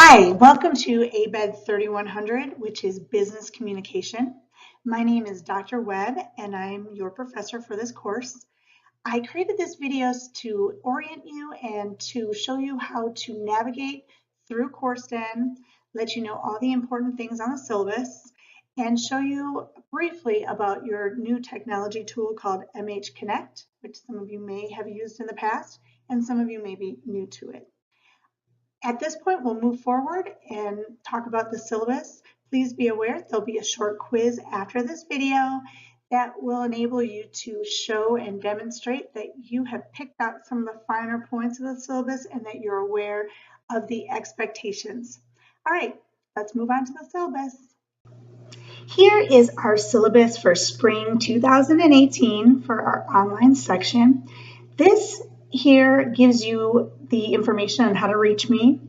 Hi, welcome to Abed 3100, which is Business Communication. My name is Dr. Webb, and I'm your professor for this course. I created this video to orient you and to show you how to navigate through CourseDen, let you know all the important things on the syllabus, and show you briefly about your new technology tool called MH Connect, which some of you may have used in the past, and some of you may be new to it. At this point, we'll move forward and talk about the syllabus. Please be aware there'll be a short quiz after this video that will enable you to show and demonstrate that you have picked out some of the finer points of the syllabus and that you're aware of the expectations. All right, let's move on to the syllabus. Here is our syllabus for spring 2018 for our online section. This here gives you the information on how to reach me.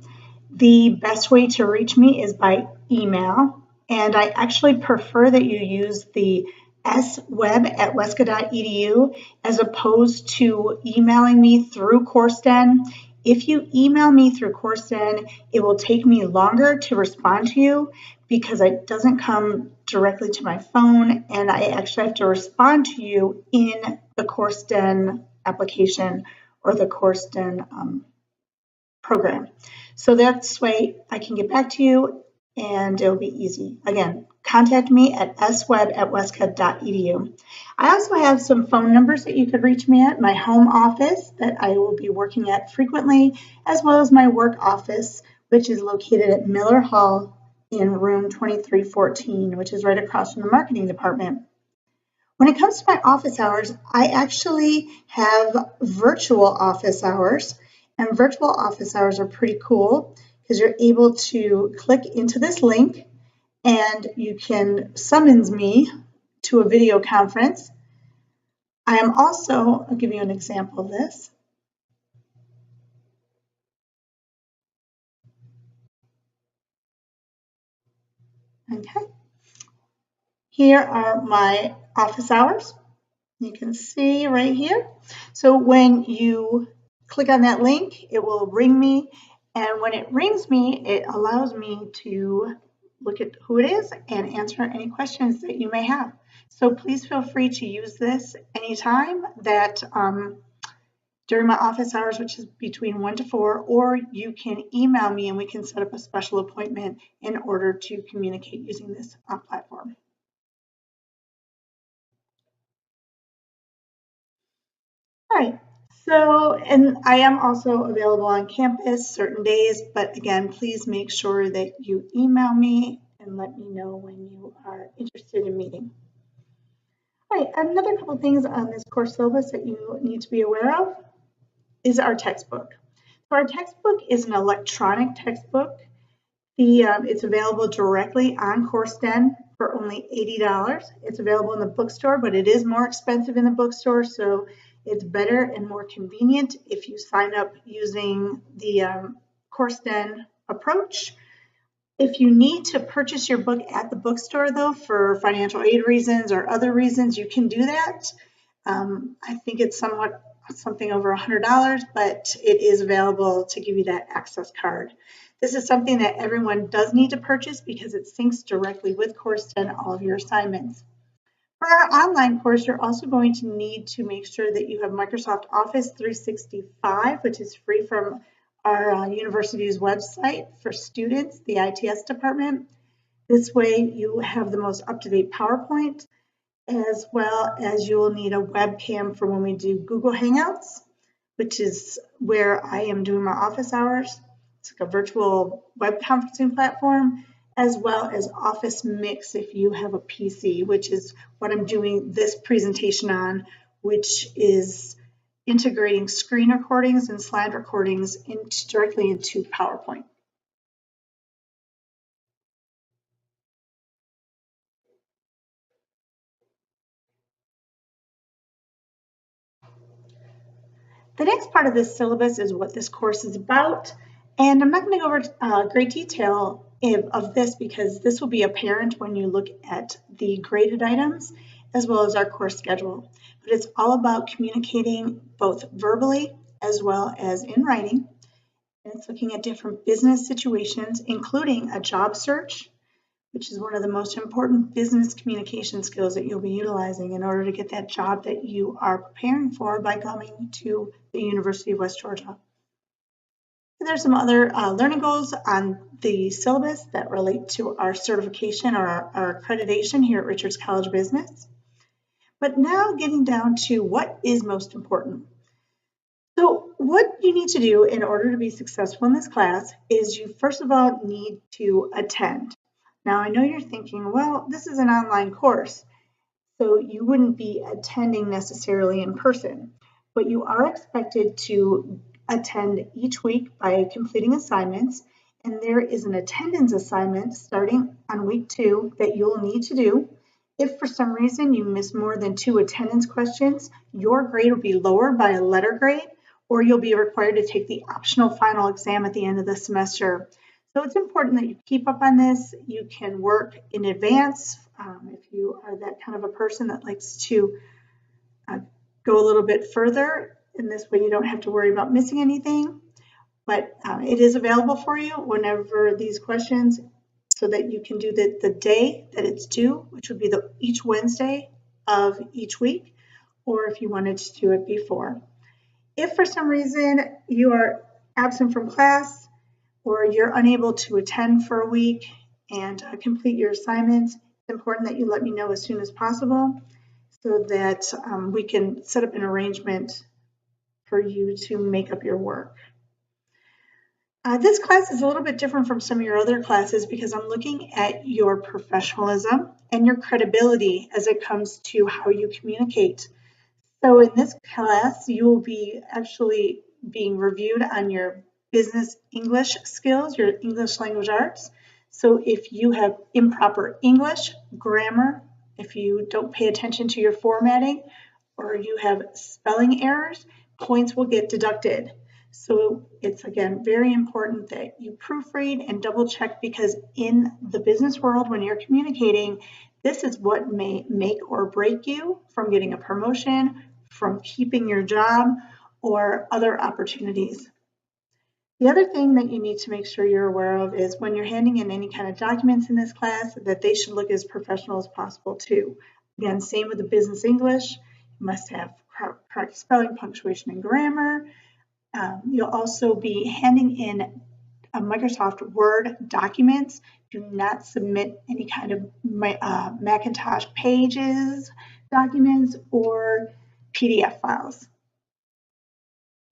The best way to reach me is by email, and I actually prefer that you use the sweb@wesca.edu as opposed to emailing me through CourseDen. If you email me through CourseDen, it will take me longer to respond to you because it doesn't come directly to my phone, and I actually have to respond to you in the CourseDen application or the CourseDen program. So that's way I can get back to you and it'll be easy. Again, contact me at sweb@wesca.edu. I also have some phone numbers that you could reach me at, my home office that I will be working at frequently, as well as my work office, which is located at Miller Hall in room 2314, which is right across from the marketing department. When it comes to my office hours, I actually have virtual office hours, and virtual office hours are pretty cool because you're able to click into this link and you can summons me to a video conference. I am also, I'll give you an example of this. Okay. Here are my office hours. You can see right here. So when you click on that link, it will ring me. And when it rings me, it allows me to look at who it is and answer any questions that you may have. So please feel free to use this anytime that during my office hours, which is between 1 to 4, or you can email me and we can set up a special appointment in order to communicate using this platform. All right, so, and I am also available on campus certain days, but again, please make sure that you email me and let me know when you are interested in meeting. All right, another couple things on this course syllabus that you need to be aware of is our textbook. So our textbook is an electronic textbook. It's available directly on CourseDen for only $80. It's available in the bookstore, but it is more expensive in the bookstore, so it's better and more convenient if you sign up using the CourseDen approach. If you need to purchase your book at the bookstore, though, for financial aid reasons or other reasons, you can do that. I think it's something over $100, but it is available to give you that access card. This is something that everyone does need to purchase because it syncs directly with CourseDen all of your assignments. For our online course, you're also going to need to make sure that you have Microsoft Office 365, which is free from our university's website for students, the ITS department. This way you have the most up-to-date PowerPoint, as well as you will need a webcam for when we do Google Hangouts, which is where I am doing my office hours. It's like a virtual web conferencing platform, as well as Office Mix if you have a PC, which is what I'm doing this presentation on, which is integrating screen recordings and slide recordings directly into PowerPoint. The next part of this syllabus is what this course is about, and I'm not going to go over great detail of this because this will be apparent when you look at the graded items as well as our course schedule. But it's all about communicating both verbally as well as in writing. And it's looking at different business situations, including a job search, which is one of the most important business communication skills that you'll be utilizing in order to get that job that you are preparing for by coming to the University of West Georgia. And there's some other learning goals on the syllabus that relate to our certification or our accreditation here at Richards College of Business. But now getting down to what is most important. So what you need to do in order to be successful in this class is you first of all need to attend. Now I know you're thinking, well, this is an online course, so you wouldn't be attending necessarily in person, but you are expected to attend each week by completing assignments, and there is an attendance assignment starting on week 2 that you'll need to do. If for some reason you miss more than 2 attendance questions, your grade will be lowered by a letter grade, or you'll be required to take the optional final exam at the end of the semester. So it's important that you keep up on this. You can work in advance if you are that kind of a person that likes to go a little bit further. In this way, you don't have to worry about missing anything. But it is available for you whenever these questions, so that you can do the day that it's due, which would be each Wednesday of each week, or if you wanted to do it before. If for some reason you are absent from class or you're unable to attend for a week and complete your assignments, it's important that you let me know as soon as possible so that we can set up an arrangement for you to make up your work. This class is a little bit different from some of your other classes because I'm looking at your professionalism and your credibility as it comes to how you communicate. So in this class, you will be actually being reviewed on your business English skills, your English language arts. So if you have improper English, grammar, if you don't pay attention to your formatting, or you have spelling errors, points will get deducted. So it's, again, very important that you proofread and double check, because in the business world, when you're communicating, this is what may make or break you from getting a promotion, from keeping your job, or other opportunities. The other thing that you need to make sure you're aware of is when you're handing in any kind of documents in this class, that they should look as professional as possible too. Again, same with the business English. You must have correct spelling, punctuation, and grammar. You'll also be handing in a Microsoft Word documents. Do not submit any kind of Macintosh Pages documents or PDF files.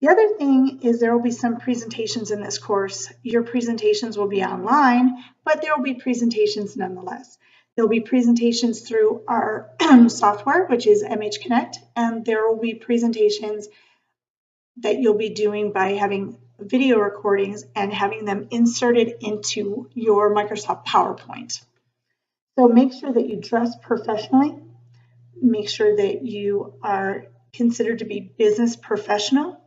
The other thing is there will be some presentations in this course. Your presentations will be online, but there will be presentations nonetheless. There will be presentations through our software, which is MH Connect, and there will be presentations that you'll be doing by having video recordings and having them inserted into your Microsoft PowerPoint. So make sure that you dress professionally. Make sure that you are considered to be business professional.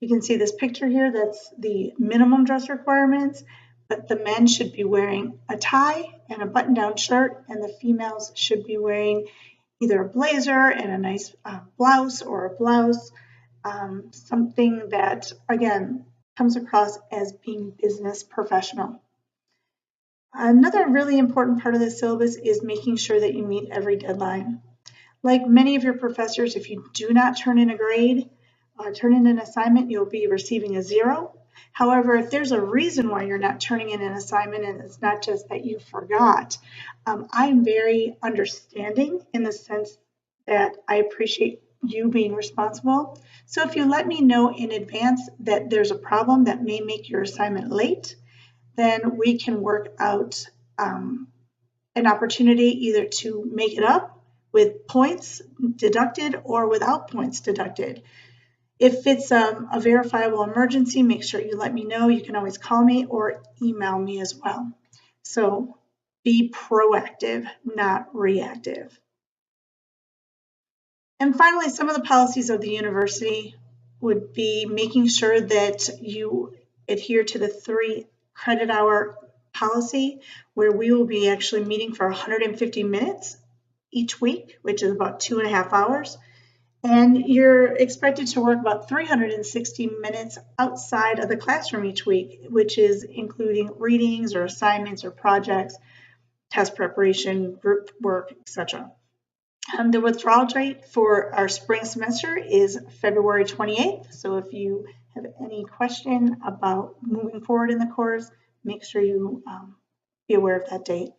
You can see this picture here, that's the minimum dress requirements, but the men should be wearing a tie and a button-down shirt, and the females should be wearing either a blazer and a nice blouse or a blouse, something that, again, comes across as being business professional. Another really important part of the syllabus is making sure that you meet every deadline. Like many of your professors, if you do not turn in a grade, turn in an assignment, you'll be receiving a 0. However, if there's a reason why you're not turning in an assignment, and it's not just that you forgot, I'm very understanding in the sense that I appreciate you being responsible. So if you let me know in advance that there's a problem that may make your assignment late, then we can work out an opportunity either to make it up with points deducted or without points deducted. If it's a verifiable emergency, make sure you let me know. You can always call me or email me as well. So be proactive, not reactive. And finally, some of the policies of the university would be making sure that you adhere to the 3 credit hour policy, where we will be actually meeting for 150 minutes each week, which is about 2.5 hours. And you're expected to work about 360 minutes outside of the classroom each week, which is including readings or assignments or projects, test preparation, group work, etc. The withdrawal date for our spring semester is February 28th. So if you have any question about moving forward in the course, make sure you be aware of that date.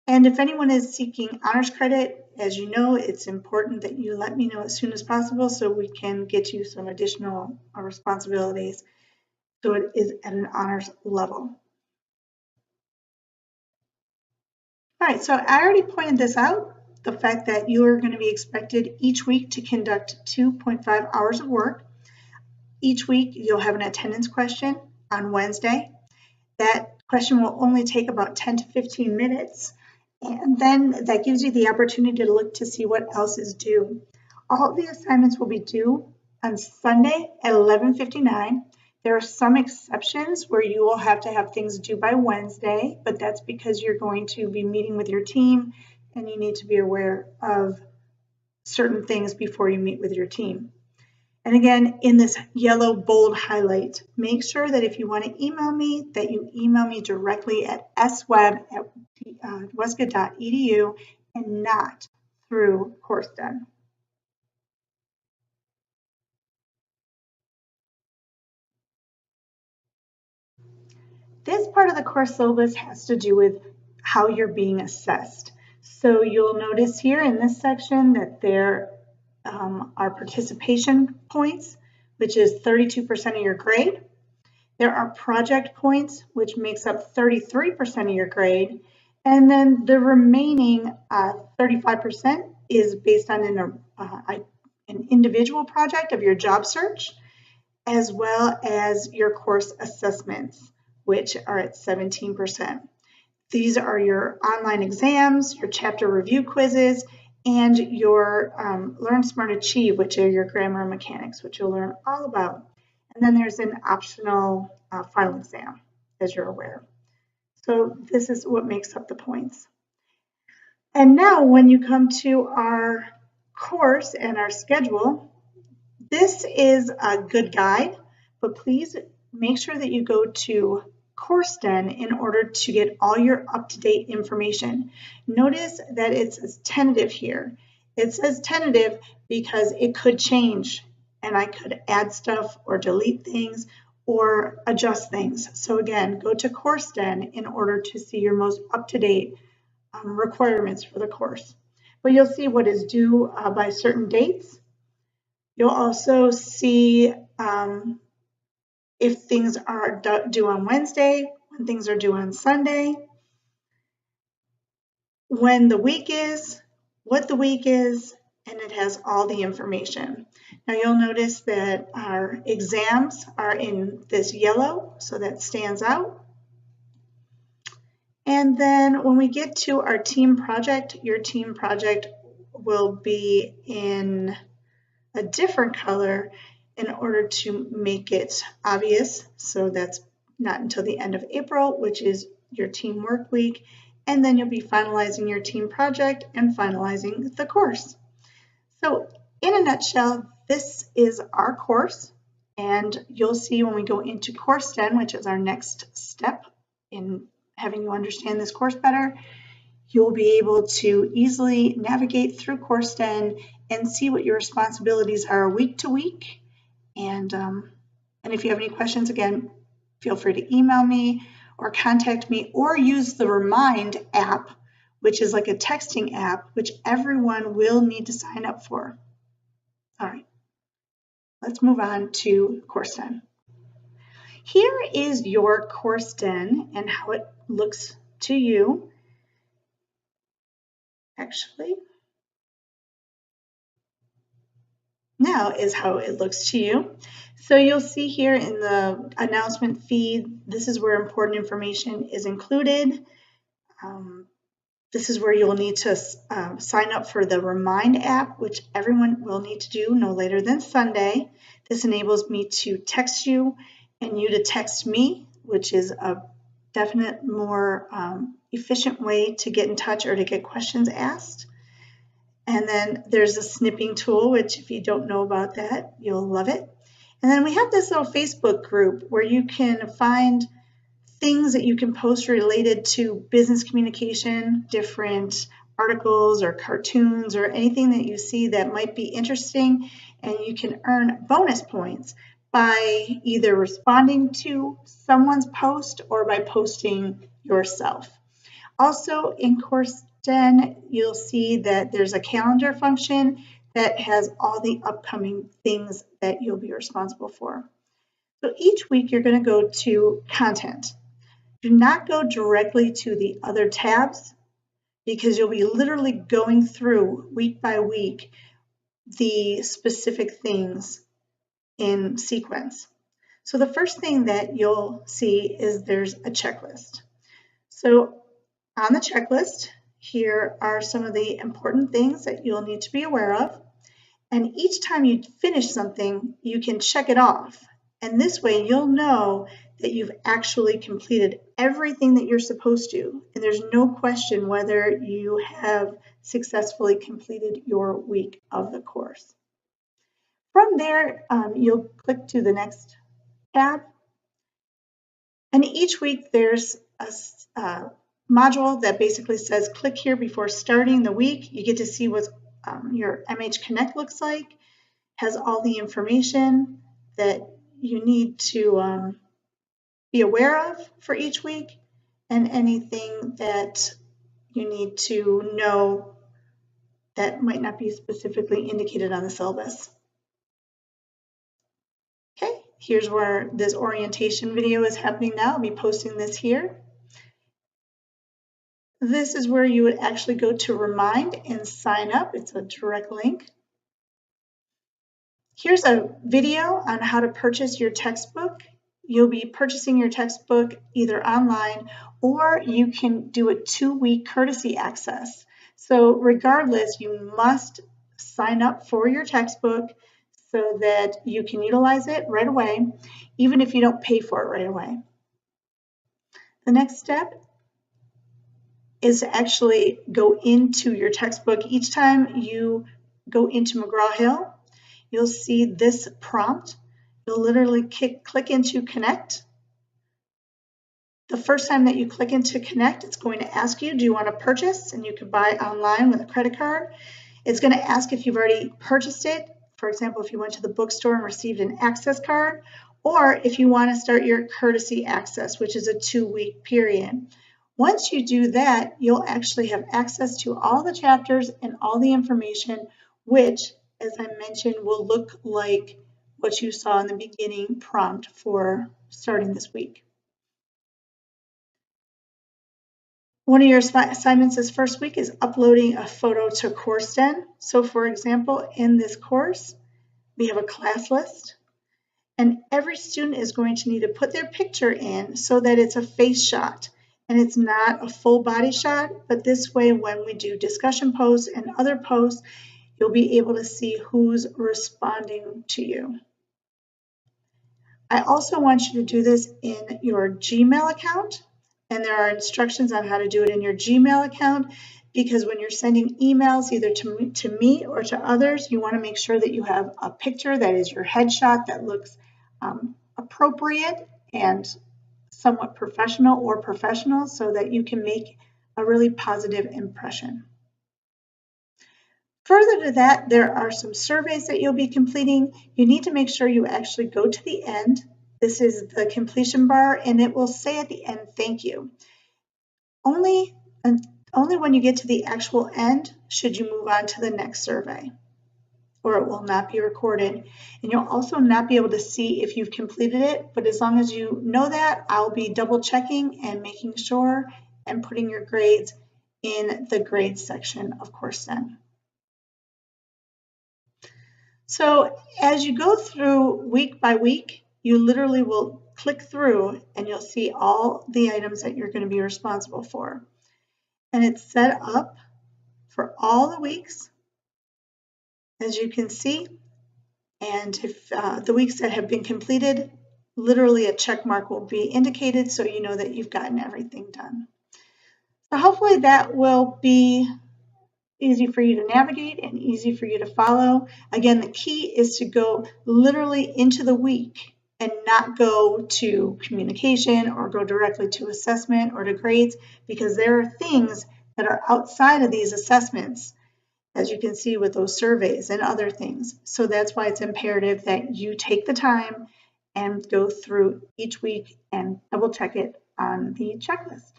And if anyone is seeking honors credit, as you know, it's important that you let me know as soon as possible so we can get you some additional responsibilities so it is at an honors level. All right, so I already pointed this out, the fact that you are going to be expected each week to conduct 2.5 hours of work. Each week, you'll have an attendance question on Wednesday. That question will only take about 10 to 15 minutes. And then that gives you the opportunity to look to see what else is due. All of the assignments will be due on Sunday at 11:59. There are some exceptions where you will have to have things due by Wednesday, but that's because you're going to be meeting with your team and you need to be aware of certain things before you meet with your team. And again, in this yellow bold highlight, make sure that if you want to email me, that you email me directly at sweb@wesca.edu and not through CourseDen. This part of the course syllabus has to do with how you're being assessed. So you'll notice here in this section that there are participation points, which is 32% of your grade. There are project points, which makes up 33% of your grade. And then the remaining 35% is based on an individual project of your job search, as well as your course assessments, which are at 17%. These are your online exams, your chapter review quizzes, and your Learn, Smart, Achieve, which are your grammar and mechanics, which you'll learn all about. And then there's an optional final exam, as you're aware. So this is what makes up the points. And now when you come to our course and our schedule, this is a good guide, but please make sure that you go to CourseDen in order to get all your up-to-date information. Notice that it says tentative here. It says tentative because it could change and I could add stuff or delete things or adjust things. So again, go to CourseDen in order to see your most up-to-date requirements for the course. But you'll see what is due by certain dates. You'll also see if things are due on Wednesday, when things are due on Sunday, when the week is, what the week is, and it has all the information. Now you'll notice that our exams are in this yellow, so that stands out. And then when we get to our team project, your team project will be in a different color in order to make it obvious. So that's not until the end of April, which is your team work week. And then you'll be finalizing your team project and finalizing the course. So in a nutshell, this is our course. And you'll see when we go into CourseDen, which is our next step in having you understand this course better, you'll be able to easily navigate through CourseDen and see what your responsibilities are week to week. And if you have any questions, again, feel free to email me or contact me or use the Remind app, which is like a texting app, which everyone will need to sign up for. All right, let's move on to CourseDen. Here is your CourseDen and how it looks to you. Actually, now is how it looks to you. So you'll see here in the announcement feed, this is where important information is included. This is where you'll need to sign up for the Remind app, which everyone will need to do no later than Sunday. This enables me to text you and you to text me, which is a definite more efficient way to get in touch or to get questions asked. And then there's a snipping tool, which if you don't know about that, you'll love it. And then we have this little Facebook group where you can find things that you can post related to business communication, different articles or cartoons or anything that you see that might be interesting, and you can earn bonus points by either responding to someone's post or by posting yourself. Also in Course 10, you'll see that there's a calendar function that has all the upcoming things that you'll be responsible for. So each week you're going to go to content. Do not go directly to the other tabs because you'll be literally going through week by week the specific things in sequence. So the first thing that you'll see is there's a checklist. So on the checklist, here are some of the important things that you'll need to be aware of. And each time you finish something, you can check it off. And this way you'll know that you've actually completed everything that you're supposed to. And there's no question whether you have successfully completed your week of the course. From there, you'll click to the next tab. And each week there's a module that basically says click here before starting the week. You get to see what your MH Connect looks like, has all the information that you need to be aware of for each week, and anything that you need to know that might not be specifically indicated on the syllabus. Okay, here's where this orientation video is happening now. I'll be posting this here. This is where you would actually go to remind and sign up. It's a direct link. Here's a video on how to purchase your textbook. You'll be purchasing your textbook either online or you can do a 2-week courtesy access. So regardless, you must sign up for your textbook so that you can utilize it right away, even if you don't pay for it right away. The next step is to actually go into your textbook. Each time you go into McGraw-Hill, you'll see this prompt. You'll literally click into Connect. The first time that you click into Connect, it's going to ask you, do you want to purchase? And you can buy online with a credit card. It's going to ask if you've already purchased it. For example, if you went to the bookstore and received an access card, or if you want to start your courtesy access, which is a 2-week period. Once you do that, you'll actually have access to all the chapters and all the information, which, as I mentioned, will look like what you saw in the beginning prompt for starting this week. One of your assignments this first week is uploading a photo to Course 10. So for example, in this course, we have a class list, and every student is going to need to put their picture in so that it's a face shot. And it's not a full body shot, but this way when we do discussion posts and other posts, you'll be able to see who's responding to you. I also want you to do this in your Gmail account, and there are instructions on how to do it in your Gmail account, because when you're sending emails either to me or to others, you want to make sure that you have a picture that is your headshot that looks appropriate and somewhat professional or professional so that you can make a really positive impression. Further to that, there are some surveys that you'll be completing. You need to make sure you actually go to the end. This is the completion bar, and it will say at the end, thank you. Only when you get to the actual end should you move on to the next survey, or it will not be recorded. And you'll also not be able to see if you've completed it, but as long as you know that, I'll be double checking and making sure and putting your grades in the grades section of Course 10. So as you go through week by week, you literally will click through and you'll see all the items that you're going to be responsible for. And it's set up for all the weeks, as you can see. And if the weeks that have been completed, literally a check mark will be indicated so you know that you've gotten everything done. So hopefully that will be easy for you to navigate and easy for you to follow. Again, the key is to go literally into the week and not go to communication or go directly to assessment or to grades, because there are things that are outside of these assessments, as you can see with those surveys and other things. So that's why it's imperative that you take the time and go through each week and double check it on the checklist.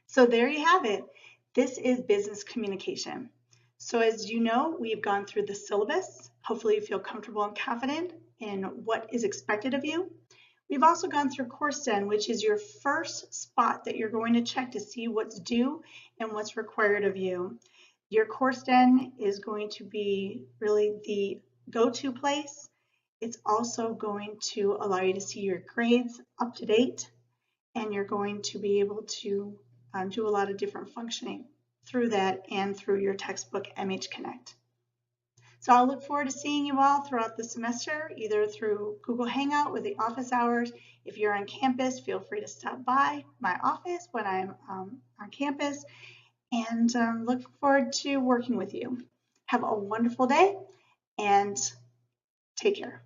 So there you have it. This is business communication. So as you know, we've gone through the syllabus. Hopefully you feel comfortable and confident in what is expected of you. We've also gone through Course Den, which is your first spot that you're going to check to see what's due and what's required of you. Your Course Den is going to be really the go-to place. It's also going to allow you to see your grades up to date, and you're going to be able to do a lot of different functioning through that and through your textbook MH Connect. So I'll look forward to seeing you all throughout the semester, either through Google Hangout with the office hours. If you're on campus, feel free to stop by my office when I'm on campus, and look forward to working with you. Have a wonderful day and take care.